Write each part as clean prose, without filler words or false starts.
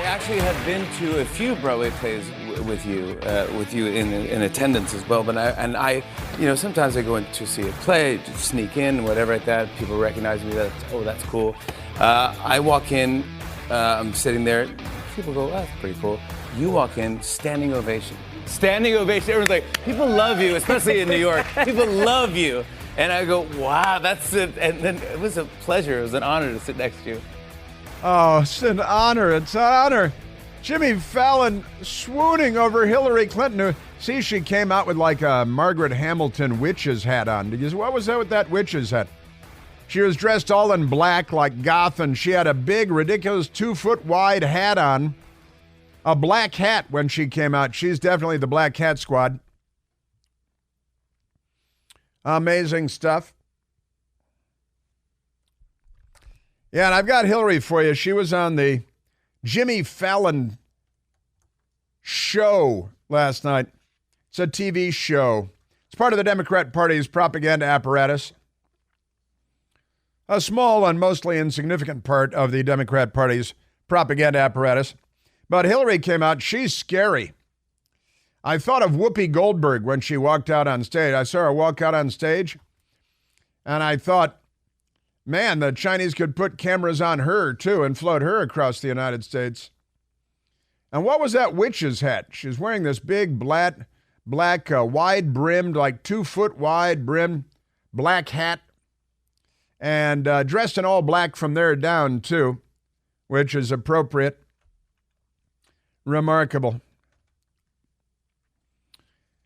actually have been to a few Broadway plays with you in attendance as well. But I, sometimes I go in to see a play, just sneak in, whatever like that. People recognize me. That's cool. I walk in, I'm sitting there. People go, oh, that's pretty cool. You walk in, standing ovation. Standing ovation. Everyone's like, people love you, especially in New York. People love you. And I go, wow, that's it. And then it was a pleasure. It was an honor to sit next to you. Oh, it's an honor. It's an honor. Jimmy Fallon swooning over Hillary Clinton. See, she came out with like a Margaret Hamilton witch's hat on. What was that with that witch's hat? She was dressed all in black like goth, and she had a big, ridiculous 2-foot wide hat on. A black hat when she came out. She's definitely the Black Hat Squad. Amazing stuff. Yeah, and I've got Hillary for you. She was on the Jimmy Fallon show last night. It's a TV show. It's part of the Democrat Party's propaganda apparatus. A small and mostly insignificant part of the Democrat Party's propaganda apparatus. But Hillary came out. She's scary. I thought of Whoopi Goldberg when she walked out on stage. I saw her walk out on stage, and I thought, man, the Chinese could put cameras on her, too, and float her across the United States. And what was that witch's hat? She's wearing this big black wide-brimmed, like 2-foot wide brimmed black hat, and dressed in all black from there down, too, which is appropriate. Remarkable.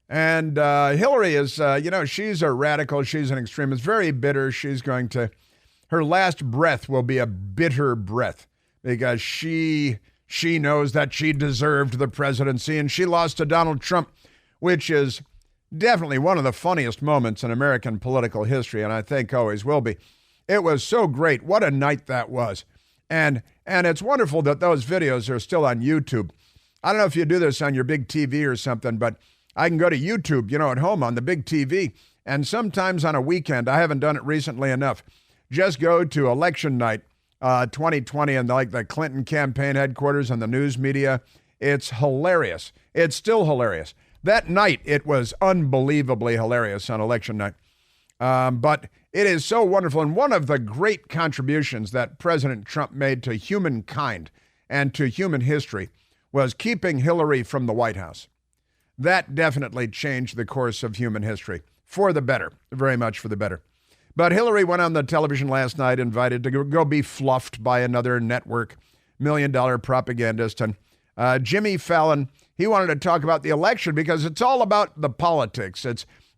And Hillary is, she's a radical. She's an extremist, very bitter. Her last breath will be a bitter breath because she knows that she deserved the presidency and she lost to Donald Trump, which is definitely one of the funniest moments in American political history, and I think always will be. It was so great. What a night that was. And it's wonderful that those videos are still on YouTube. I don't know if you do this on your big TV or something, but I can go to YouTube, at home on the big TV, and sometimes on a weekend, I haven't done it recently enough, just go to election night 2020 and like the Clinton campaign headquarters and the news media. It's hilarious. It's still hilarious. That night, it was unbelievably hilarious on election night. But it is so wonderful. And one of the great contributions that President Trump made to humankind and to human history was keeping Hillary from the White House. That definitely changed the course of human history for the better, very much for the better. But Hillary went on the television last night, invited to go be fluffed by another network, million-dollar propagandist. And Jimmy Fallon, he wanted to talk about the election because it's all about the politics.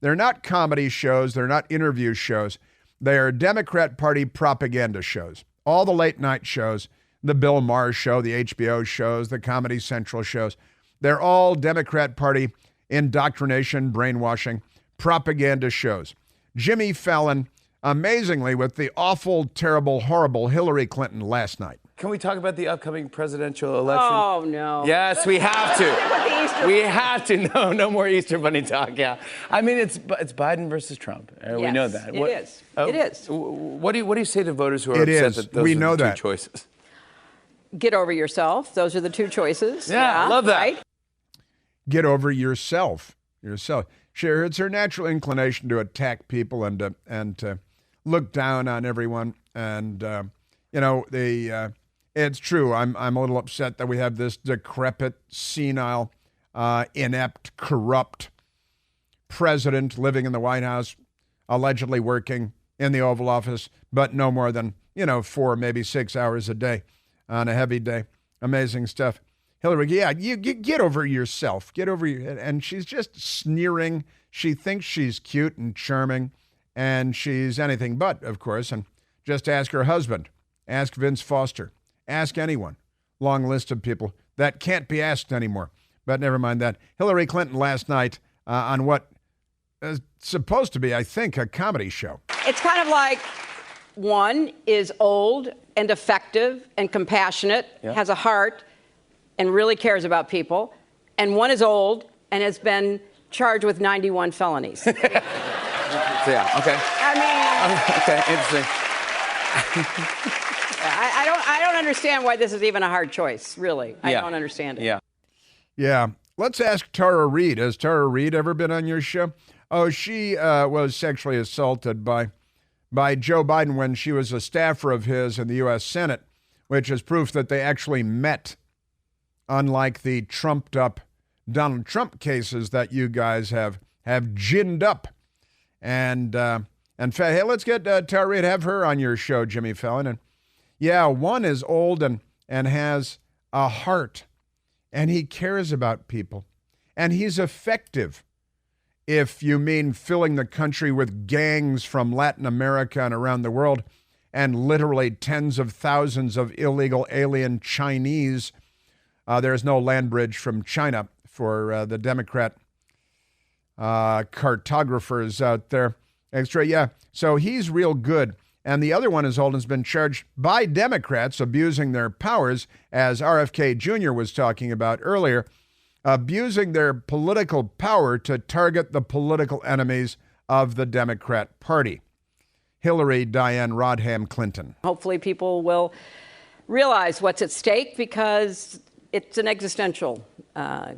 They're not comedy shows. They're not interview shows. They are Democrat Party propaganda shows. All the late-night shows, the Bill Maher show, the HBO shows, the Comedy Central shows. They're all Democrat Party indoctrination, brainwashing, propaganda shows. Jimmy Fallon, amazingly, with the awful, terrible, horrible Hillary Clinton last night. Can we talk about the upcoming presidential election? Oh, no. Yes, we have to. We have to. No more Easter Bunny talk, yeah. I mean, it's Biden versus Trump. Yes, we know that. It is. It is. What do you say to voters who are upset that those are the two choices? Get over yourself. Those are the two choices. Yeah, I love that. Right? Get over yourself. Sure, it's her natural inclination to attack people and to look down on everyone. And it's true. I'm a little upset that we have this decrepit, senile, inept, corrupt president living in the White House, allegedly working in the Oval Office, but no more than 4, maybe 6 hours a day on a heavy day. Amazing stuff. Hillary, yeah, you get over yourself. And she's just sneering. She thinks she's cute and charming, and she's anything but, of course. And just ask her husband. Ask Vince Foster. Ask anyone. Long list of people that can't be asked anymore. But never mind that. Hillary Clinton last night on what is supposed to be, I think, a comedy show. It's kind of like one is old and effective and compassionate, has a heart, and really cares about people, and one is old and has been charged with 91 felonies. Yeah, okay. I mean... Okay, interesting. I don't understand why this is even a hard choice, really. I don't understand it. Yeah. Yeah. Let's ask Tara Reid. Has Tara Reid ever been on your show? Oh, she was sexually assaulted by Joe Biden when she was a staffer of his in the U.S. Senate, which is proof that they actually met, unlike the trumped-up Donald Trump cases that you guys have ginned up. And hey, let's get Tara Reid, have her on your show, Jimmy Fallon. And yeah, one is old and has a heart, and he cares about people, and he's effective. If you mean filling the country with gangs from Latin America and around the world, and literally tens of thousands of illegal alien Chinese. There is no land bridge from China for the Democrat cartographers out there. Extra, yeah. So he's real good. And the other one is old and has been charged by Democrats abusing their powers, as RFK Jr. was talking about earlier, abusing their political power to target the political enemies of the Democrat Party. Hillary Diane Rodham Clinton. Hopefully people will realize what's at stake, because it's an existential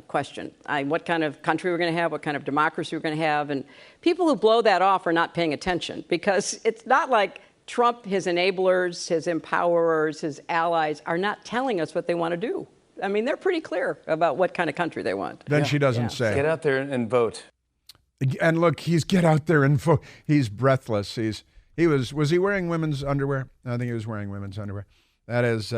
question. What kind of country we're going to have, what kind of democracy we're going to have. And people who blow that off are not paying attention, because it's not like Trump, his enablers, his empowerers, his allies are not telling us what they want to do. I mean, they're pretty clear about what kind of country they want. Then she doesn't say. Get out there and vote. And look, he's get out there and vote. He's breathless. Was he wearing women's underwear? I think he was wearing women's underwear. That is,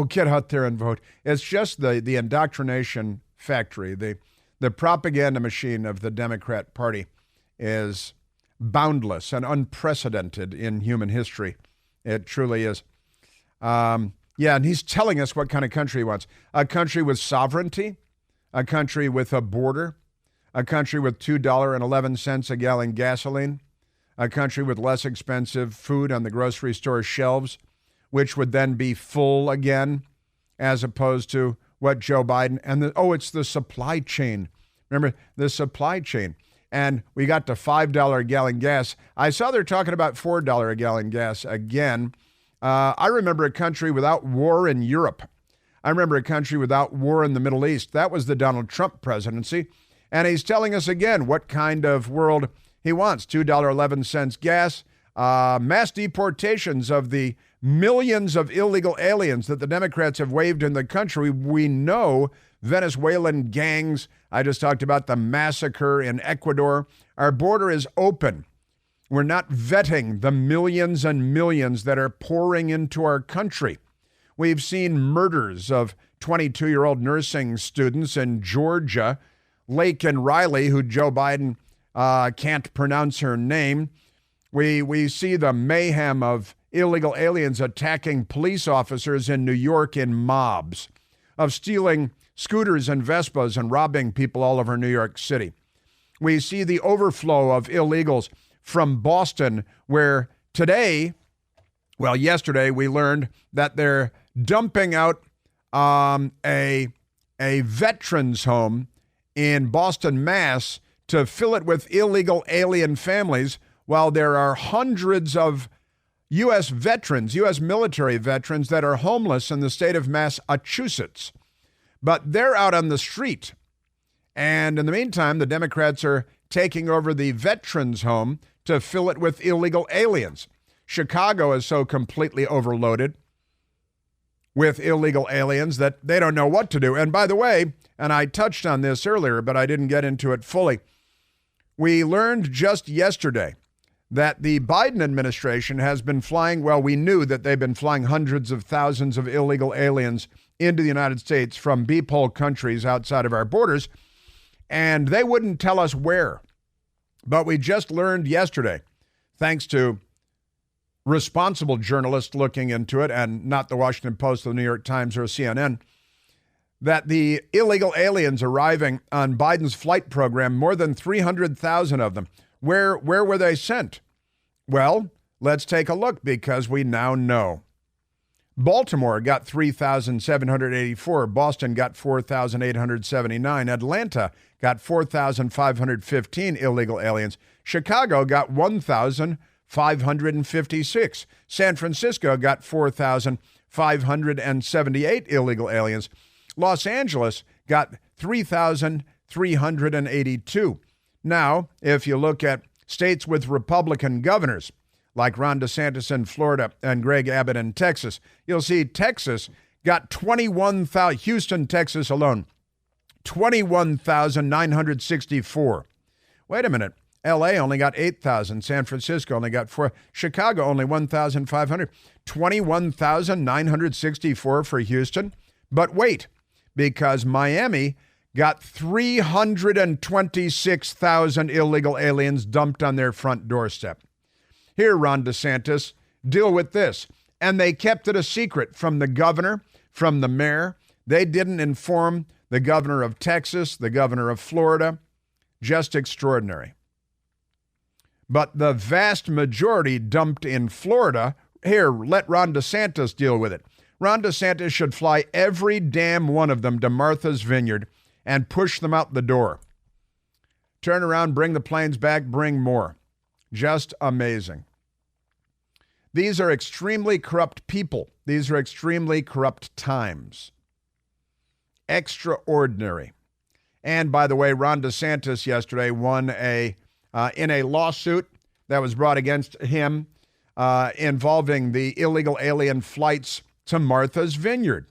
get out there and vote. It's just the indoctrination factory. The propaganda machine of the Democrat Party is boundless and unprecedented in human history. It truly is. Yeah, and he's telling us what kind of country he wants. A country with sovereignty, a country with a border, a country with $2.11 a gallon gasoline, a country with less expensive food on the grocery store shelves, which would then be full again, as opposed to what Joe Biden, it's the supply chain. Remember, the supply chain. And we got to $5 a gallon gas. I saw they're talking about $4 a gallon gas again. I remember a country without war in Europe. I remember a country without war in the Middle East. That was the Donald Trump presidency. And he's telling us again what kind of world he wants. $2.11 gas, mass deportations of the millions of illegal aliens that the Democrats have waved in the country. We know Venezuelan gangs. I just talked about the massacre in Ecuador. Our border is open. We're not vetting the millions and millions that are pouring into our country. We've seen murders of 22-year-old nursing students in Georgia, Lake and Riley, who Joe Biden can't pronounce her name. We see the mayhem of illegal aliens attacking police officers in New York in mobs, of stealing scooters and Vespas and robbing people all over New York City. We see the overflow of illegals from Boston, where yesterday we learned that they're dumping out a veterans home in Boston, Mass, to fill it with illegal alien families, while there are hundreds of U.S. veterans, U.S. military veterans, that are homeless in the state of Massachusetts. But they're out on the street. And in the meantime, the Democrats are taking over the veterans home to fill it with illegal aliens. Chicago is so completely overloaded with illegal aliens that they don't know what to do. And by the way, and I touched on this earlier, but I didn't get into it fully, we learned just yesterday that the Biden administration has been flying, we knew that they've been flying hundreds of thousands of illegal aliens into the United States from beephole countries outside of our borders, and they wouldn't tell us where. But we just learned yesterday, thanks to responsible journalists looking into it, and not the Washington Post or the New York Times or CNN, that the illegal aliens arriving on Biden's flight program, more than 300,000 of them, where were they sent? Well, let's take a look, because we now know. Baltimore got 3,784. Boston got 4,879. Atlanta got 4,515 illegal aliens. Chicago got 1,556. San Francisco got 4,556. 3,578 illegal aliens. Los Angeles got 3,382. Now, if you look at states with Republican governors, like Ron DeSantis in Florida and Greg Abbott in Texas, you'll see Texas got 21,000, Houston, Texas alone, 21,964. Wait a minute. L.A. only got 8,000. San Francisco only got 4. Chicago only 1,500. 21,964 for Houston. But wait, because Miami got 326,000 illegal aliens dumped on their front doorstep. Here, Ron DeSantis, deal with this. And they kept it a secret from the governor, from the mayor. They didn't inform the governor of Texas, the governor of Florida. Just extraordinary. But the vast majority dumped in Florida. Here, let Ron DeSantis deal with it. Ron DeSantis should fly every damn one of them to Martha's Vineyard and push them out the door. Turn around, bring the planes back, bring more. Just amazing. These are extremely corrupt people. These are extremely corrupt times. Extraordinary. And by the way, Ron DeSantis yesterday won in a lawsuit that was brought against him involving the illegal alien flights to Martha's Vineyard.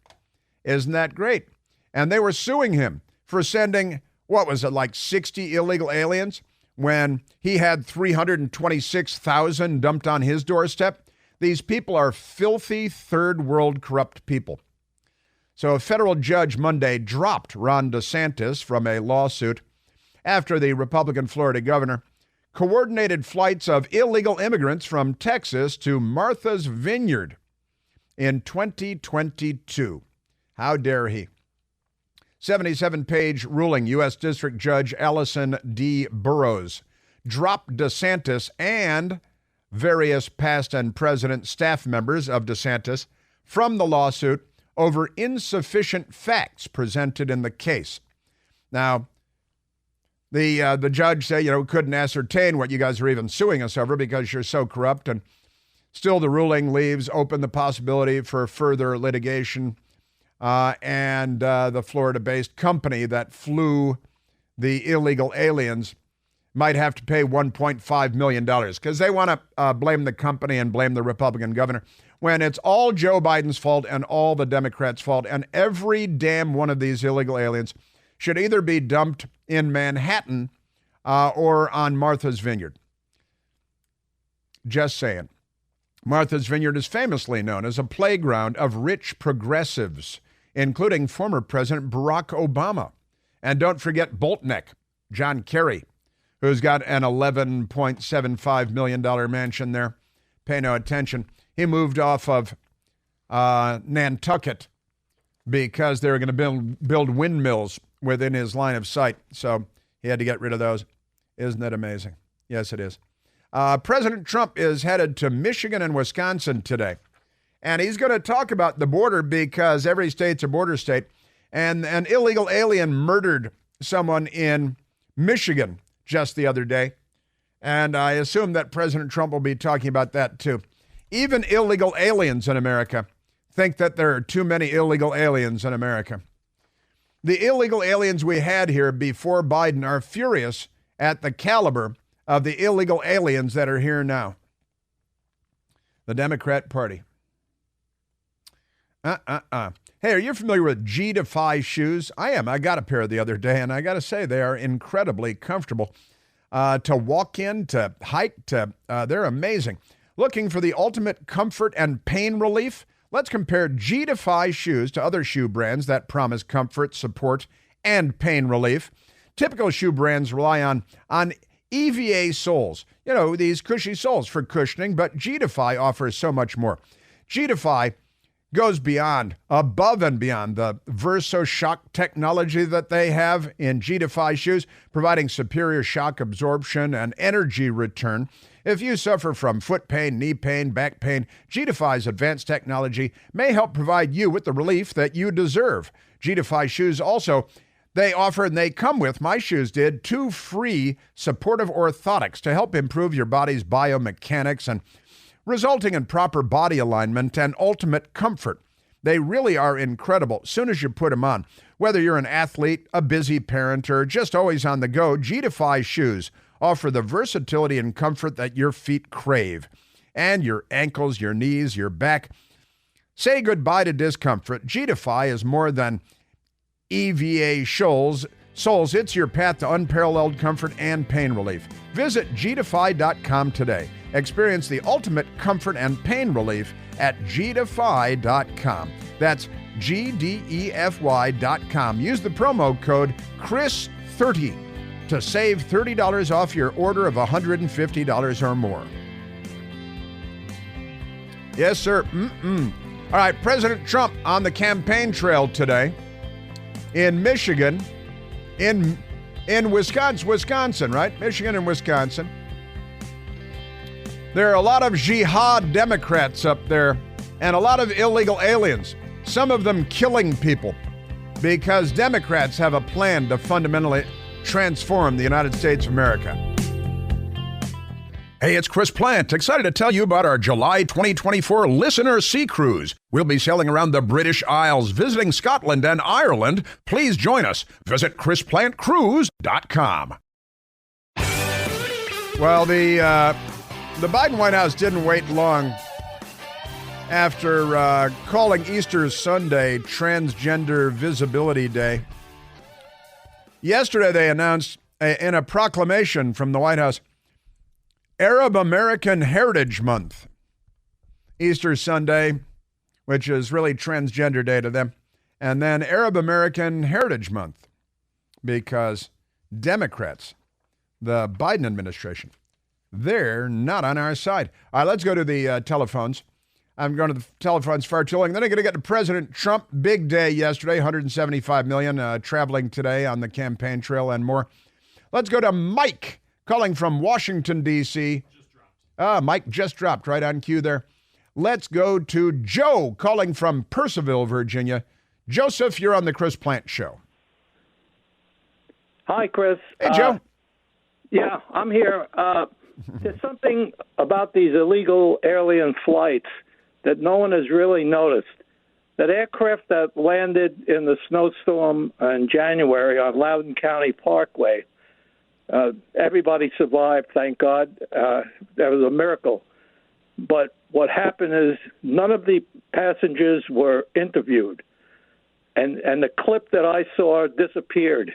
Isn't that great? And they were suing him for sending, what was it, like 60 illegal aliens when he had 326,000 dumped on his doorstep? These people are filthy, third world corrupt people. So a federal judge Monday dropped Ron DeSantis from a lawsuit after the Republican Florida governor coordinated flights of illegal immigrants from Texas to Martha's Vineyard in 2022. How dare he? 77-page ruling, U.S. District Judge Allison D. Burroughs dropped DeSantis and various past and present staff members of DeSantis from the lawsuit over insufficient facts presented in the case. Now, the judge said, couldn't ascertain what you guys are even suing us over because you're so corrupt. And still the ruling leaves open the possibility for further litigation. And the Florida-based company that flew the illegal aliens might have to pay $1.5 million because they want to blame the company and blame the Republican governor when it's all Joe Biden's fault and all the Democrats' fault. And every damn one of these illegal aliens should either be dumped in Manhattan or on Martha's Vineyard. Just saying. Martha's Vineyard is famously known as a playground of rich progressives, including former President Barack Obama. And don't forget Boltneck, John Kerry, who's got an $11.75 million mansion there. Pay no attention. He moved off of Nantucket because they were going to build windmills within his line of sight. So he had to get rid of those. Isn't that amazing? Yes, it is. President Trump is headed to Michigan and Wisconsin today. And he's going to talk about the border because every state's a border state. And an illegal alien murdered someone in Michigan just the other day. And I assume that President Trump will be talking about that too. Even illegal aliens in America think that there are too many illegal aliens in America. The illegal aliens we had here before Biden are furious at the caliber of the illegal aliens that are here now. The Democrat Party. Hey, are you familiar with G-Defy shoes? I am. I got a pair the other day, and I got to say they are incredibly comfortable to walk in, to hike, they're amazing. Looking for the ultimate comfort and pain relief? Let's compare G-Defy shoes to other shoe brands that promise comfort, support, and pain relief. Typical shoe brands rely on EVA soles, these cushy soles for cushioning, but G-Defy offers so much more. G-Defy goes above and beyond the VersoShock technology that they have in G-Defy shoes, providing superior shock absorption and energy return. If you suffer from foot pain, knee pain, back pain, G-Defy's advanced technology may help provide you with the relief that you deserve. G-Defy shoes also, they offer, and they come with, my shoes did, 2 free supportive orthotics to help improve your body's biomechanics and resulting in proper body alignment and ultimate comfort. They really are incredible as soon as you put them on. Whether you're an athlete, a busy parent, or just always on the go, G-Defy shoes offer the versatility and comfort that your feet crave. And your ankles, your knees, your back. Say goodbye to discomfort. G-Defy is more than EVA soles. It's your path to unparalleled comfort and pain relief. Visit gdefy.com today. Experience the ultimate comfort and pain relief at gdefy.com. That's GDEFY.com. Use the promo code CHRIS30 to save $30 off your order of $150 or more. Yes, sir. All right, President Trump on the campaign trail today in Michigan, in Wisconsin, right? Michigan and Wisconsin. There are a lot of jihad Democrats up there and a lot of illegal aliens, some of them killing people because Democrats have a plan to fundamentally transform the United States of America. Hey, it's Chris Plant, excited to tell you about our July 2024 Listener Sea Cruise. We'll be sailing around the British Isles, visiting Scotland and Ireland. Please join us. Visit ChrisPlantCruise.com. Well, the Biden White House didn't wait long after calling Easter Sunday Transgender Visibility Day. Yesterday, they announced in a proclamation from the White House, Arab American Heritage Month. Easter Sunday, which is really Transgender Day to them, and then Arab American Heritage Month, because Democrats, the Biden administration, they're not on our side. All right, let's go to the telephones. I'm going to the telephones far too long. Then I'm going to get to President Trump. Big day yesterday, 175 million traveling today on the campaign trail and more. Let's go to Mike, calling from Washington, D.C. Mike just dropped right on cue there. Let's go to Joe, calling from Purcellville, Virginia. Joseph, you're on the Chris Plant Show. Hi, Chris. Hey, Joe. Yeah, I'm here. There's something about these illegal alien flights that no one has really noticed. That aircraft that landed in the snowstorm in January on Loudoun County Parkway, everybody survived, thank God. That was a miracle. But what happened is none of the passengers were interviewed. And the clip that I saw disappeared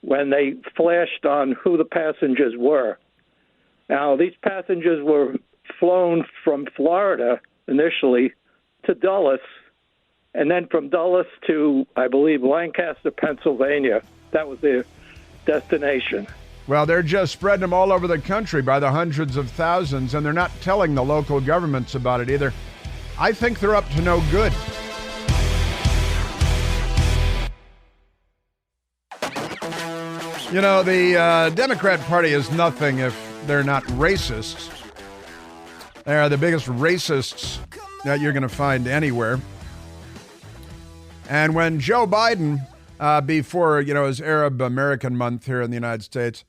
when they flashed on who the passengers were. Now, these passengers were flown from Florida initially to Dulles, and then from Dulles to, I believe, Lancaster, Pennsylvania. That was their destination. Well, they're just spreading them all over the country by the hundreds of thousands, and they're not telling the local governments about it either. I think they're up to no good. You know, the Democrat Party is nothing if they're not racists. They are the biggest racists that you're going to find anywhere. And when Joe Biden, before, his Arab American month here in the United States,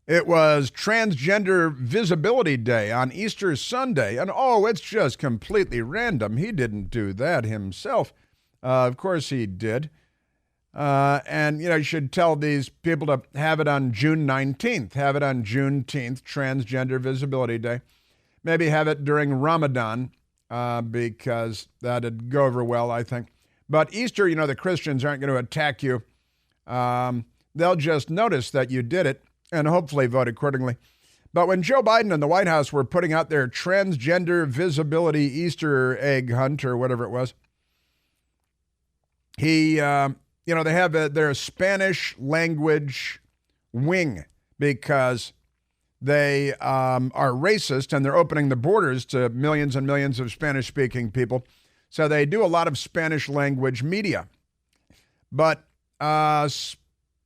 it was Transgender Visibility Day on Easter Sunday. And, it's just completely random. He didn't do that himself. Of course he did. And you should tell these people to have it on June 19th. Have it on Juneteenth, Transgender Visibility Day. Maybe have it during Ramadan, because that'd go over well, I think. But Easter, the Christians aren't going to attack you. They'll just notice that you did it and hopefully vote accordingly. But when Joe Biden and the White House were putting out their Transgender Visibility Easter egg hunt or whatever it was, he... they have their Spanish language wing because they are racist and they're opening the borders to millions and millions of Spanish-speaking people. So they do a lot of Spanish language media. But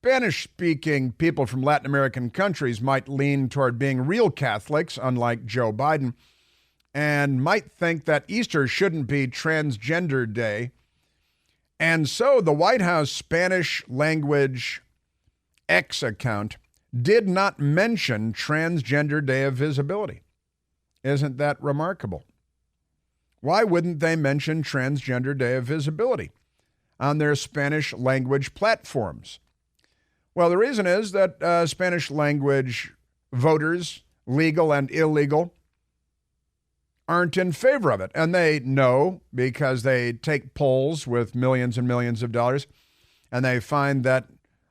Spanish-speaking people from Latin American countries might lean toward being real Catholics, unlike Joe Biden, and might think that Easter shouldn't be Transgender Day. And so the White House Spanish language X account did not mention Transgender Day of Visibility. Isn't that remarkable? Why wouldn't they mention Transgender Day of Visibility on their Spanish language platforms? Well, the reason is that Spanish language voters, legal and illegal, aren't in favor of it. And they know because they take polls with millions and millions of dollars, and they find that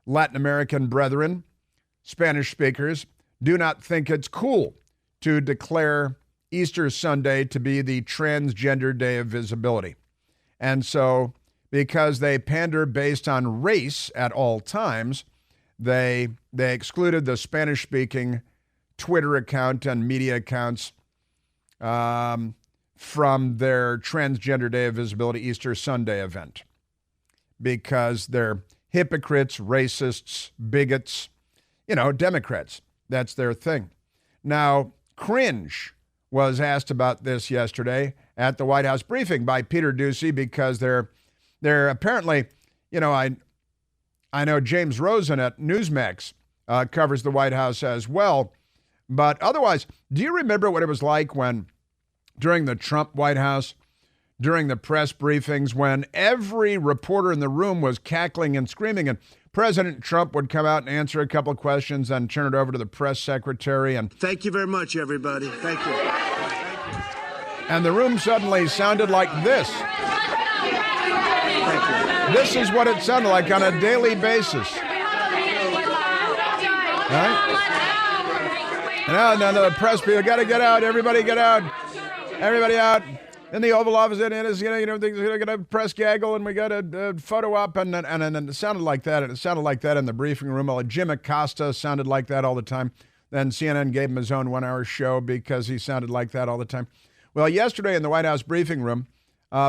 Latin American brethren, Spanish speakers, do not think it's cool to declare Easter Sunday to be the Transgender Day of Visibility. And so, because they pander based on race at all times, they excluded the Spanish-speaking Twitter account and media accounts from their Transgender Day of Visibility Easter Sunday event because they're hypocrites, racists, bigots, Democrats. That's their thing. Now, Cringe was asked about this yesterday at the White House briefing by Peter Doocy because they're apparently, I know James Rosen at Newsmax covers the White House as well. But otherwise, do you remember what it was like when, during the Trump White House, during the press briefings, when every reporter in the room was cackling and screaming, and President Trump would come out and answer a couple of questions and turn it over to the press secretary? And thank you very much, everybody. Thank you. And the room suddenly sounded like this. Thank you. This is what it sounded like on a daily basis. Right? No, the press people got to get out. Everybody get out. Everybody out. In the Oval Office, it is, things are going to press gaggle, and we got a photo op, and it sounded like that. And it sounded like that in the briefing room. Jim Acosta sounded like that all the time. Then CNN gave him his own 1-hour show because he sounded like that all the time. Well, yesterday in the White House briefing room,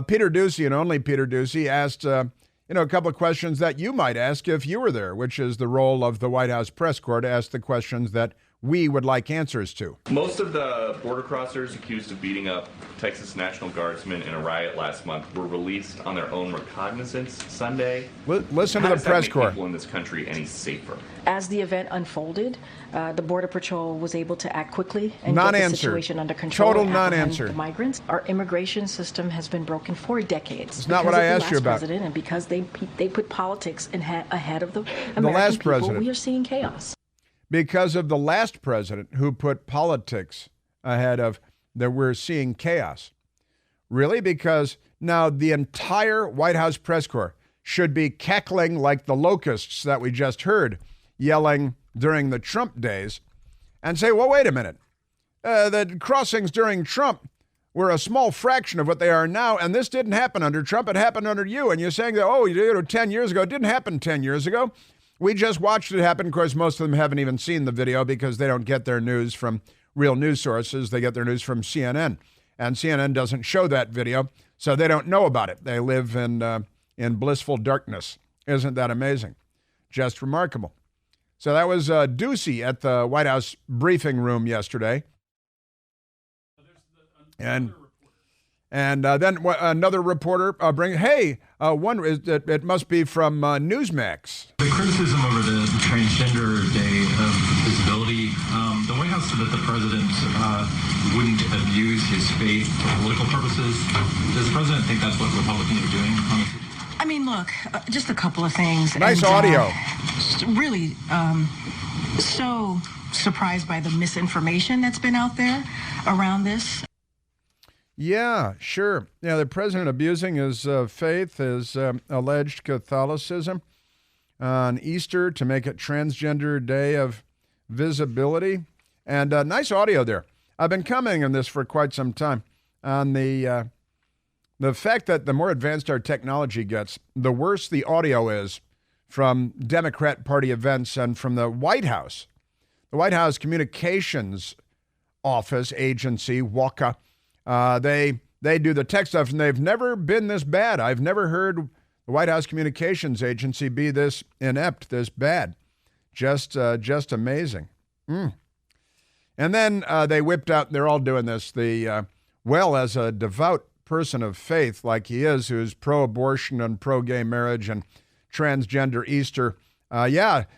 Peter Doocy, and only Peter Doocy, asked a couple of questions that you might ask if you were there, which is the role of the White House press corps to ask the questions that we would like answers to. Most of the border crossers accused of beating up Texas National Guardsmen in a riot last month were released on their own recognizance Sunday. Listen to the press corps. People in this country any safer? As the event unfolded, the Border Patrol was able to act quickly and get the situation under control. Total non-answer. The migrants. Our immigration system has been broken for decades. It's not what I asked you about. And because they put politics ahead of the American last people, president. we are seeing chaos. Because of the last president who put politics ahead of that, we're seeing chaos. Really? Because now the entire White House press corps should be cackling like the locusts that we just heard, yelling during the Trump days, and say, well, wait a minute. The crossings during Trump were a small fraction of what they are now, and this didn't happen under Trump. It happened under you. And you're saying that, 10 years ago. It didn't happen 10 years ago. We just watched it happen. Of course, most of them haven't even seen the video because they don't get their news from real news sources. They get their news from CNN. And CNN doesn't show that video, so they don't know about it. They live in blissful darkness. Isn't that amazing? Just remarkable. So that was Doocy at the White House briefing room yesterday. And then another reporter it must be from Newsmax. The criticism over the Transgender Day of Visibility, the White House said that the president wouldn't abuse his faith for political purposes. Does the president think that's what Republicans are doing on this? I mean, look, just a couple of things. Nice audio. Really so surprised by the misinformation that's been out there around this. Yeah, sure. Yeah, the president abusing his faith, his alleged Catholicism on Easter to make it Transgender Day of Visibility. And nice audio there. I've been commenting on this for quite some time on the fact that the more advanced our technology gets, the worse the audio is from Democrat Party events and from the White House. The White House Communications Office Agency, WACA, they do the tech stuff, and they've never been this bad. I've never heard the White House Communications Agency be this inept, this bad. Just amazing. And then they whipped out, they're all doing this, as a devout person of faith like he is, who's pro-abortion and pro-gay marriage and transgender Easter,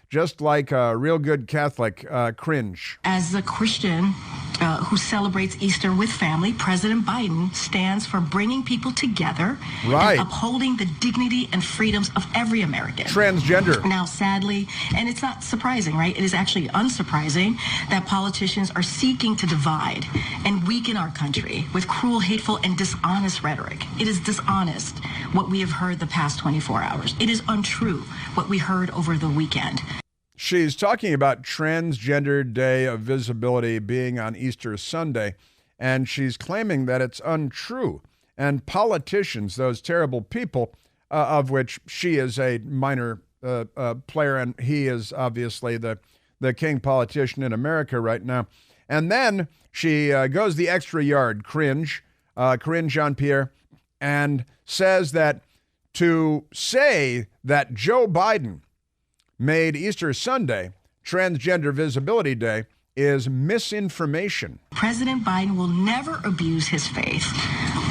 just like a real good Catholic, Cringe. As a Christian, who celebrates Easter with family, President Biden stands for bringing people together Right. and upholding the dignity and freedoms of every American. Transgender. Now, sadly, and it's not surprising, right? It is actually unsurprising that politicians are seeking to divide and weaken our country with cruel, hateful, and dishonest rhetoric. It is dishonest what we have heard the past 24 hours. It is untrue what we heard over the weekend. She's talking about Transgender Day of Visibility being on Easter Sunday, and she's claiming that it's untrue. And politicians, those terrible people, of which she is a minor player, and he is obviously the king politician in America right now. And then she goes the extra yard, Corinne Jean-Pierre, and says that to say that Joe Biden made Easter Sunday Transgender Visibility Day is misinformation. President Biden will never abuse his faith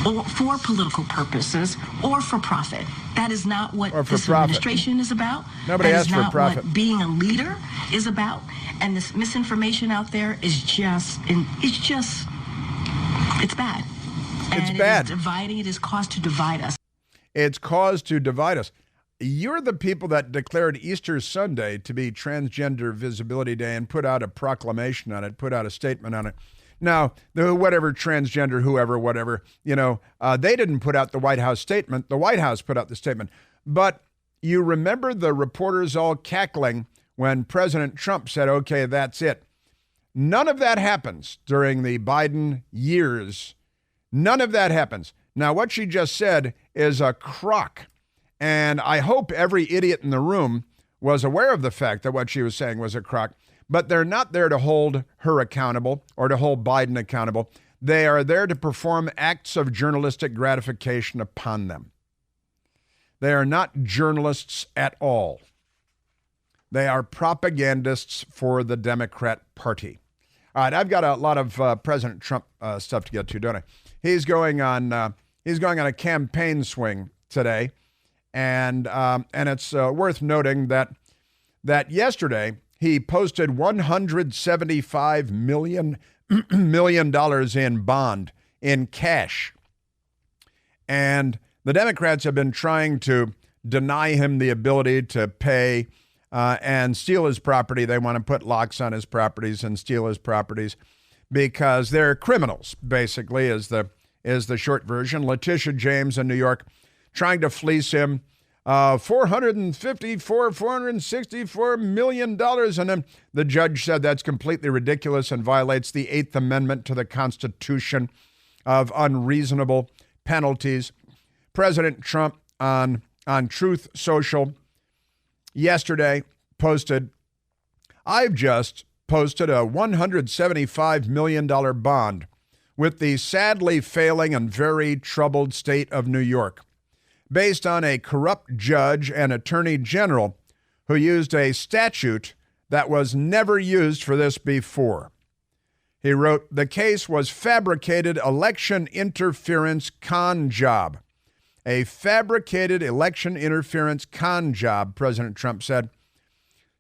or for political purposes or for profit. That is not what this administration is about. Nobody asked for profit. That is not what being a leader is about. And this misinformation out there is it's bad. It's and bad. It is dividing. It is caused to divide us. It's caused to divide us. You're the people that declared Easter Sunday to be Transgender Visibility Day and put out a proclamation on it, put out a statement on it. Now, whatever transgender, whoever, whatever, they didn't put out the White House statement. The White House put out the statement. But you remember the reporters all cackling when President Trump said, okay, that's it. None of that happens during the Biden years. None of that happens. Now, what she just said is a crock. And I hope every idiot in the room was aware of the fact that what she was saying was a crock. But they're not there to hold her accountable or to hold Biden accountable. They are there to perform acts of journalistic gratification upon them. They are not journalists at all. They are propagandists for the Democrat Party. All right, I've got a lot of President Trump stuff to get to, don't I? He's going on a campaign swing today. And it's worth noting that yesterday he posted $175 million in bond in cash. And the Democrats have been trying to deny him the ability to pay and steal his property. They want to put locks on his properties and steal his properties because they're criminals, basically, is the short version. Letitia James in New York trying to fleece him $464 million. And then the judge said that's completely ridiculous and violates the 8th Amendment to the Constitution of unreasonable penalties. President Trump on Truth Social yesterday posted, I've just posted a $175 million bond with the sadly failing and very troubled state of New York, based on a corrupt judge and attorney general who used a statute that was never used for this before. He wrote, the case was fabricated election interference con job. A fabricated election interference con job, President Trump said.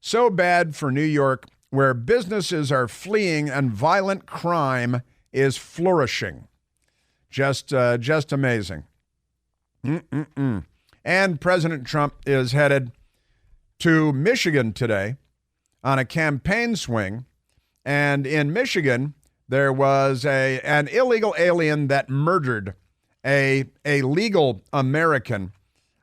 So bad for New York, where businesses are fleeing and violent crime is flourishing. Just amazing. And President Trump is headed to Michigan today on a campaign swing. And in Michigan, there was an illegal alien that murdered a legal American.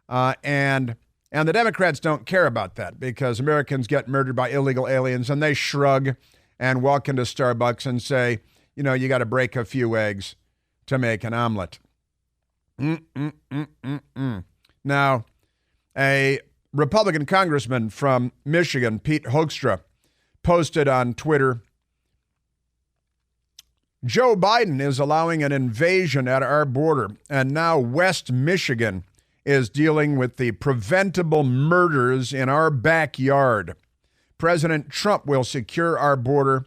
And the Democrats don't care about that because Americans get murdered by illegal aliens and they shrug and walk into Starbucks and say, you got to break a few eggs to make an omelet. Now, a Republican congressman from Michigan, Pete Hoekstra, posted on Twitter, Joe Biden is allowing an invasion at our border, and now West Michigan is dealing with the preventable murders in our backyard. President Trump will secure our border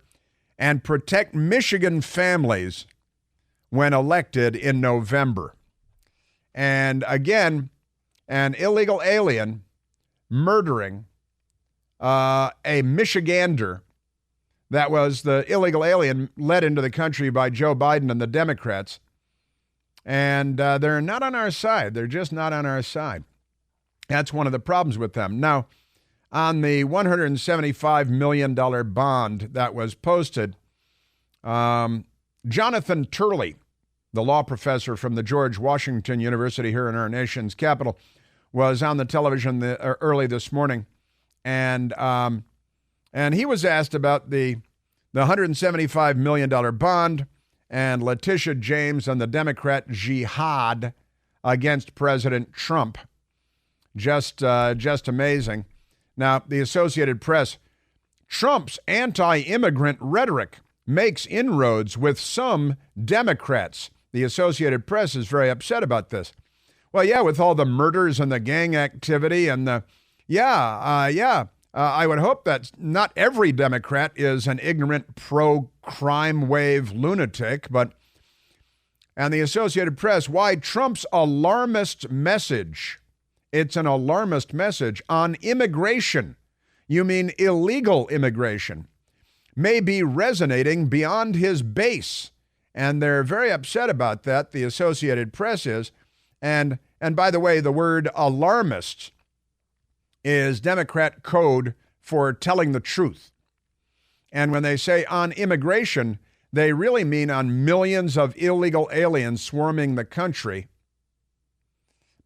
and protect Michigan families when elected in November. And again, an illegal alien murdering a Michigander That was the illegal alien led into the country by Joe Biden and the Democrats. And they're not on our side. They're just not on our side. That's one of the problems with them. Now, on the $175 million bond that was posted, Jonathan Turley, the law professor from the George Washington University here in our nation's capital, was on the television early this morning, and he was asked about the $175 million bond and Letitia James and the Democrat jihad against President Trump. Just amazing. Now, the Associated Press, Trump's anti-immigrant rhetoric makes inroads with some Democrats. The Associated Press is very upset about this. Well, yeah, with all the murders and the gang activity and I would hope that not every Democrat is an ignorant pro-crime wave lunatic, and the Associated Press, why Trump's alarmist message, it's an alarmist message on immigration, you mean illegal immigration, may be resonating beyond his base. And they're very upset about that, the Associated Press is. And by the way, the word alarmist is Democrat code for telling the truth. And when they say on immigration, they really mean on millions of illegal aliens swarming the country.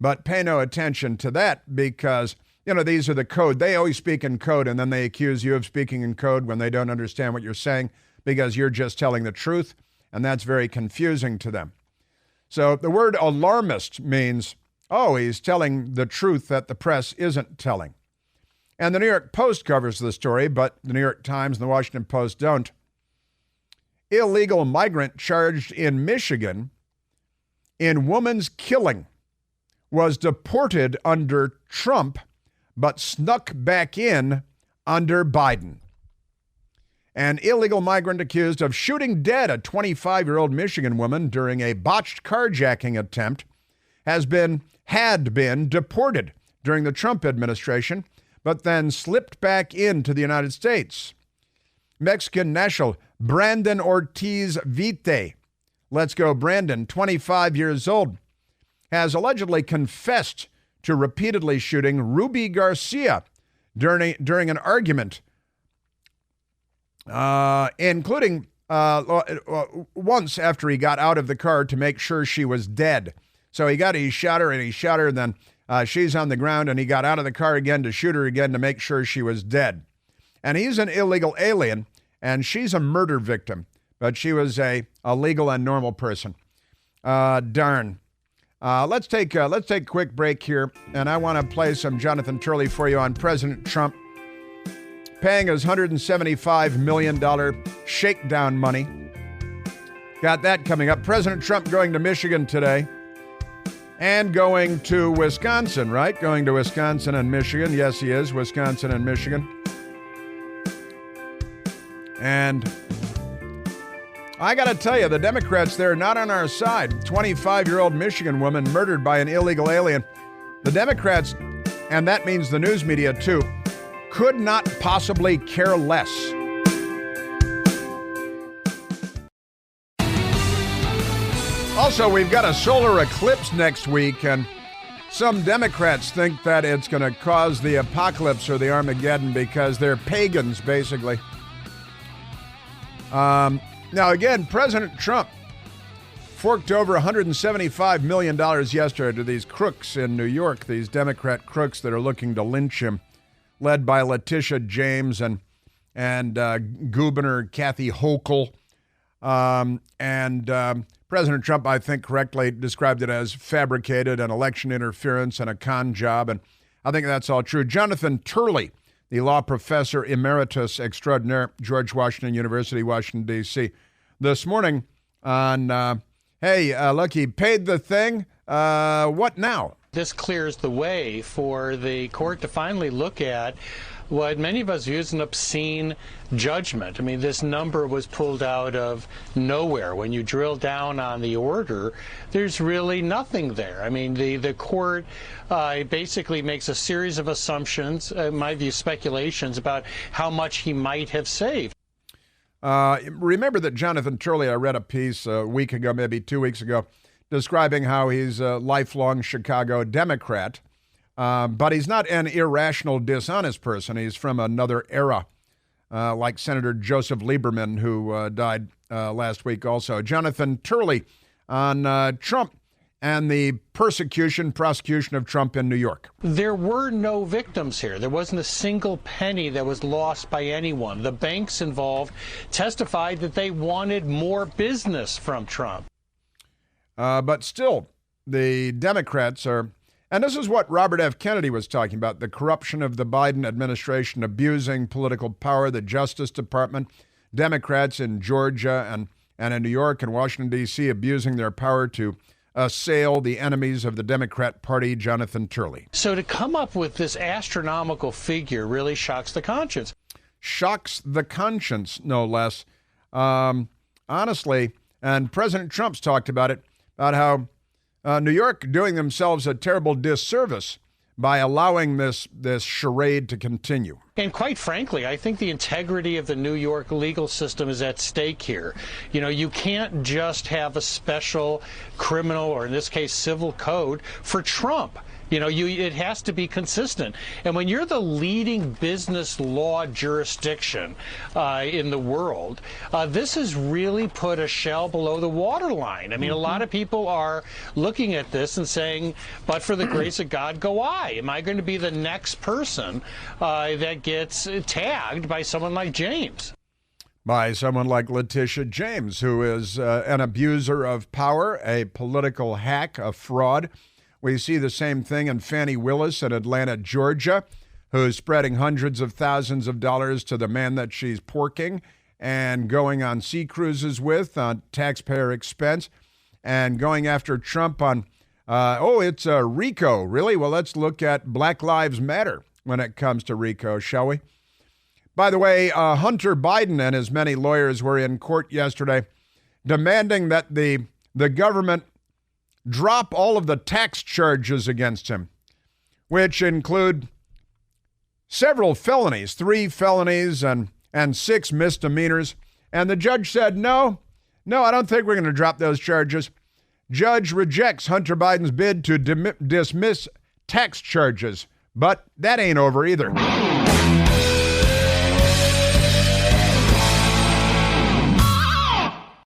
But pay no attention to that because, these are the code. They always speak in code, and then they accuse you of speaking in code when they don't understand what you're saying because you're just telling the truth, and that's very confusing to them. So the word alarmist means, he's telling the truth that the press isn't telling. And the New York Post covers the story, but the New York Times and the Washington Post don't. Illegal migrant charged in Michigan in woman's killing was deported under Trump, but snuck back in under Biden. An illegal migrant accused of shooting dead a 25-year-old Michigan woman during a botched carjacking attempt had been deported during the Trump administration, but then slipped back into the United States. Mexican national Brandon Ortiz Vite, let's go Brandon, 25 years old, has allegedly confessed to repeatedly shooting Ruby Garcia during an argument, including once after he got out of the car to make sure she was dead. So he shot her, and then she's on the ground, and he got out of the car again to shoot her again to make sure she was dead. And he's an illegal alien, and she's a murder victim, but she was a legal and normal person. Darn. Let's take a quick break here, and I want to play some Jonathan Turley for you on President Trump paying his $175 million shakedown money. Got that coming up. President Trump going to Michigan today and going to Wisconsin, right? Going to Wisconsin and Michigan. Yes, he is. Wisconsin and Michigan. And I got to tell you, the Democrats, they're not on our side. 25-year-old Michigan woman murdered by an illegal alien. The Democrats, and that means the news media too, could not possibly care less. Also, we've got a solar eclipse next week, and some Democrats think that it's going to cause the apocalypse or the Armageddon because they're pagans, basically. Now, again, President Trump forked over $175 million yesterday to these crooks in New York, these Democrat crooks that are looking to lynch him, led by Letitia James and Governor Kathy Hochul. President Trump, I think, correctly described it as fabricated and election interference and a con job, and I think that's all true. Jonathan Turley, the law professor emeritus extraordinaire, George Washington University, Washington, D.C., this morning on, look, he paid the thing. What now? This clears the way for the court to finally look at what many of us view as an obscene judgment. I mean, this number was pulled out of nowhere. When you drill down on the order, there's really nothing there. I mean, the court basically makes a series of assumptions, in my view, speculations about how much he might have saved. Remember that Jonathan Turley, I read a piece a week ago, maybe 2 weeks ago, describing how he's a lifelong Chicago Democrat, but he's not an irrational, dishonest person. He's from another era, like Senator Joseph Lieberman, who died last week also. Jonathan Turley on Trump and the prosecution of Trump in New York. There were no victims here. There wasn't a single penny that was lost by anyone. The banks involved testified that they wanted more business from Trump. But still, the Democrats are, and this is what Robert F. Kennedy was talking about, the corruption of the Biden administration, abusing political power, the Justice Department, Democrats in Georgia and in New York and Washington, D.C., abusing their power to assail the enemies of the Democrat Party, Jonathan Turley. So to come up with this astronomical figure really shocks the conscience. Shocks the conscience, no less. Honestly, and President Trump's talked about it, about how New York doing themselves a terrible disservice by allowing this charade to continue. And quite frankly, I think the integrity of the New York legal system is at stake here. You know, you can't just have a special criminal, or in this case, civil code for Trump. You know, it has to be consistent. And when you're the leading business law jurisdiction in the world, this has really put a shell below the waterline. I mean, a lot of people are looking at this and saying, but for the grace of God, go I. Am I going to be the next person that gets tagged by someone like James? By someone like Letitia James, who is an abuser of power, a political hack, a fraud. We see the same thing in Fannie Willis in Atlanta, Georgia, who's spreading hundreds of thousands of dollars to the man that she's porking and going on sea cruises with on taxpayer expense and going after Trump on, it's RICO. Really? Well, let's look at Black Lives Matter when it comes to RICO, shall we? By the way, Hunter Biden and his many lawyers were in court yesterday demanding that the government drop all of the tax charges against him, which include several felonies, 3 felonies and 6 misdemeanors. And the judge said, no, I don't think we're going to drop those charges. Judge rejects Hunter Biden's bid to dismiss tax charges, but that ain't over either.